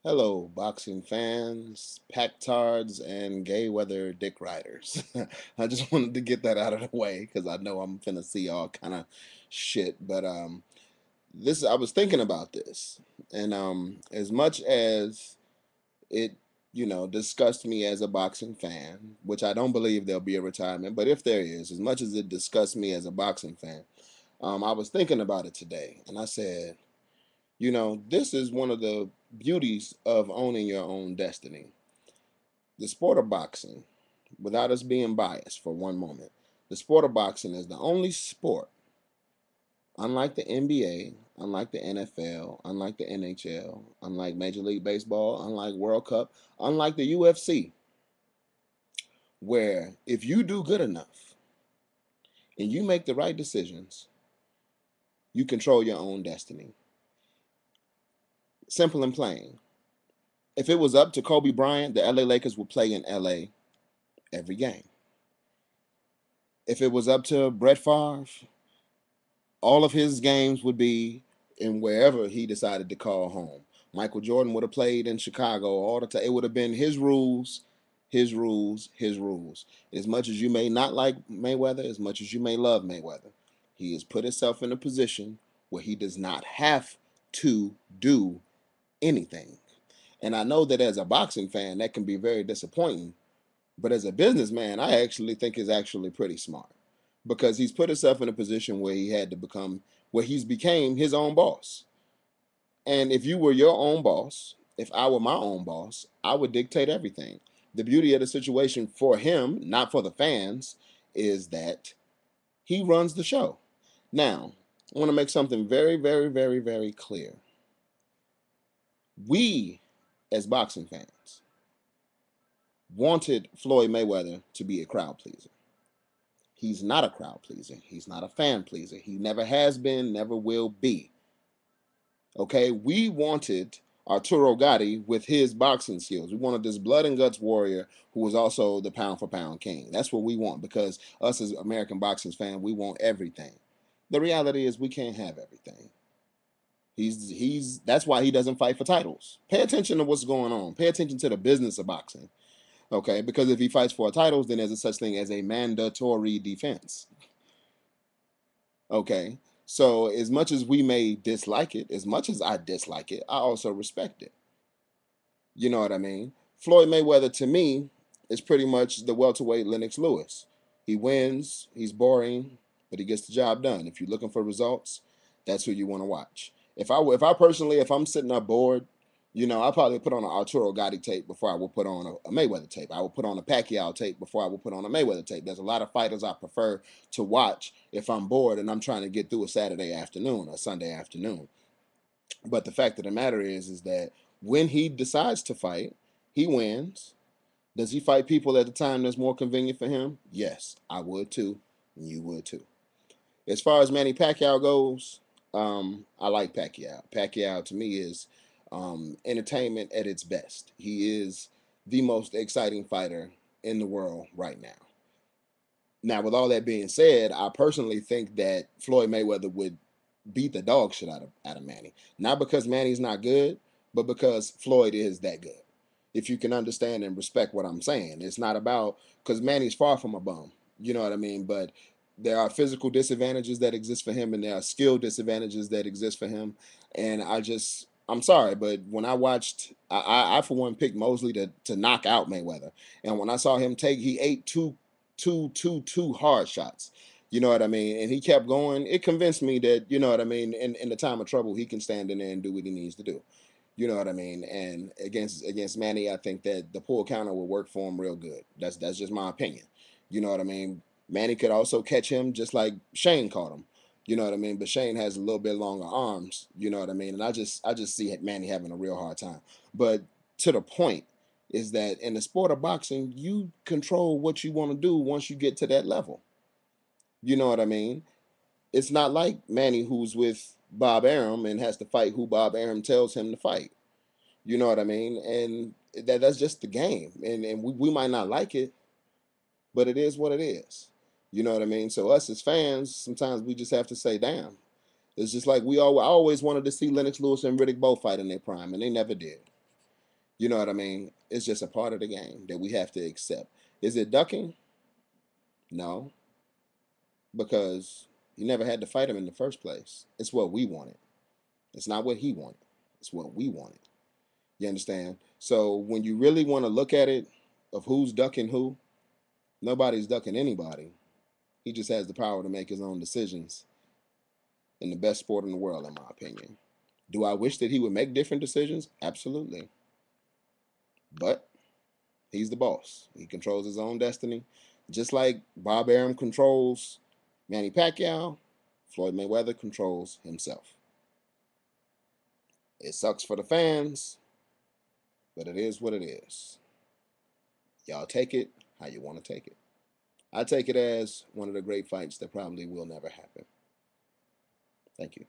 Hello, boxing fans, packtards, and gay weather dick riders. I just wanted to get that out of the way because I know I'm finna see all kind of shit. But this I was thinking about this, and as much as it disgusts me as a boxing fan, which I don't believe there'll be a retirement, but if there is, as much as it disgusts me as a boxing fan, I was thinking about it today, and I said, this is one of the beauties of owning your own destiny. The sport of boxing, without us being biased for one moment, the sport of boxing is the only sport, unlike the NBA, unlike the NFL, unlike the NHL, unlike Major League Baseball, unlike World Cup, unlike the UFC, where if you do good enough and you make the right decisions, you control your own destiny. Simple and plain. If it was up to Kobe Bryant, the LA Lakers would play in LA every game. If it was up to Brett Favre, all of his games would be in wherever he decided to call home. Michael Jordan would have played in Chicago all the time. It would have been his rules, his rules, his rules. As much as you may not like Mayweather, as much as you may love Mayweather, he has put himself in a position where he does not have to do anything. And I know that as a boxing fan, that can be very disappointing. But as a businessman, I actually think is actually pretty smart because he's put himself in a position where he had to become where he's became his own boss. And if you were your own boss, if I were my own boss, I would dictate everything. The beauty of the situation for him, not for the fans, is that he runs the show. Now, I want to make something very, very, very, very clear. We, as boxing fans, wanted Floyd Mayweather to be a crowd pleaser. He's not a crowd pleaser. He's not a fan pleaser. He never has been, never will be. Okay, we wanted Arturo Gatti with his boxing skills. We wanted this blood and guts warrior who was also the pound for pound king. That's what we want because us as American boxing fans, we want everything. The reality is we can't have everything. He's that's why he doesn't fight for titles. Pay attention to what's going on. Pay attention to the business of boxing. Okay, because if he fights for titles, then there's a such thing as a mandatory defense. Okay. So as much as we may dislike it, as much as I dislike it, I also respect it. You know what I mean? Floyd Mayweather to me is pretty much the welterweight Lennox Lewis. He wins, he's boring, but he gets the job done. If you're looking for results, that's who you want to watch. If I personally, if I'm sitting up bored, I probably put on an Arturo Gotti tape before I would put on a Mayweather tape. I would put on a Pacquiao tape before I would put on a Mayweather tape. There's a lot of fighters I prefer to watch if I'm bored and I'm trying to get through a Saturday afternoon or Sunday afternoon. But the fact of the matter is that when he decides to fight, he wins. Does he fight people at the time that's more convenient for him? Yes, I would too. And you would too. As far as Manny Pacquiao goes, I like Pacquiao. Pacquiao to me is entertainment at its best. He is the most exciting fighter in the world right now. Now, with all that being said, I personally think that Floyd Mayweather would beat the dog shit out of Manny. Not because Manny's not good, but because Floyd is that good. If you can understand and respect what I'm saying, it's not about because Manny's far from a bum. You know what I mean? But there are physical disadvantages that exist for him, and there are skill disadvantages that exist for him. And I'm sorry, but when I watched, I for one picked Mosley to knock out Mayweather, and when I saw him he ate two hard shots. You know what I mean? And he kept going. It convinced me that, you know what I mean, in the time of trouble, he can stand in there and do what he needs to do. You know what I mean? And against Manny, I think that the pull counter will work for him real good. That's just my opinion. You know what I mean? Manny could also catch him just like Shane caught him. You know what I mean? But Shane has a little bit longer arms. You know what I mean? And I just see Manny having a real hard time. But to the point is that in the sport of boxing, you control what you want to do once you get to that level. You know what I mean? It's not like Manny who's with Bob Arum and has to fight who Bob Arum tells him to fight. You know what I mean? And that's just the game. And we might not like it, but it is what it is. You know what I mean? So us as fans, sometimes we just have to say, damn. It's just like I always wanted to see Lennox Lewis and Riddick both fight in their prime, and they never did. You know what I mean? It's just a part of the game that we have to accept. Is it ducking? No, because you never had to fight him in the first place. It's what we wanted. It's not what he wanted. It's what we wanted. You understand? So when you really want to look at it of who's ducking who, nobody's ducking anybody. He just has the power to make his own decisions in the best sport in the world, in my opinion. Do I wish that he would make different decisions? Absolutely. But he's the boss. He controls his own destiny. Just like Bob Arum controls Manny Pacquiao, Floyd Mayweather controls himself. It sucks for the fans, but it is what it is. Y'all take it how you want to take it. I take it as one of the great fights that probably will never happen. Thank you.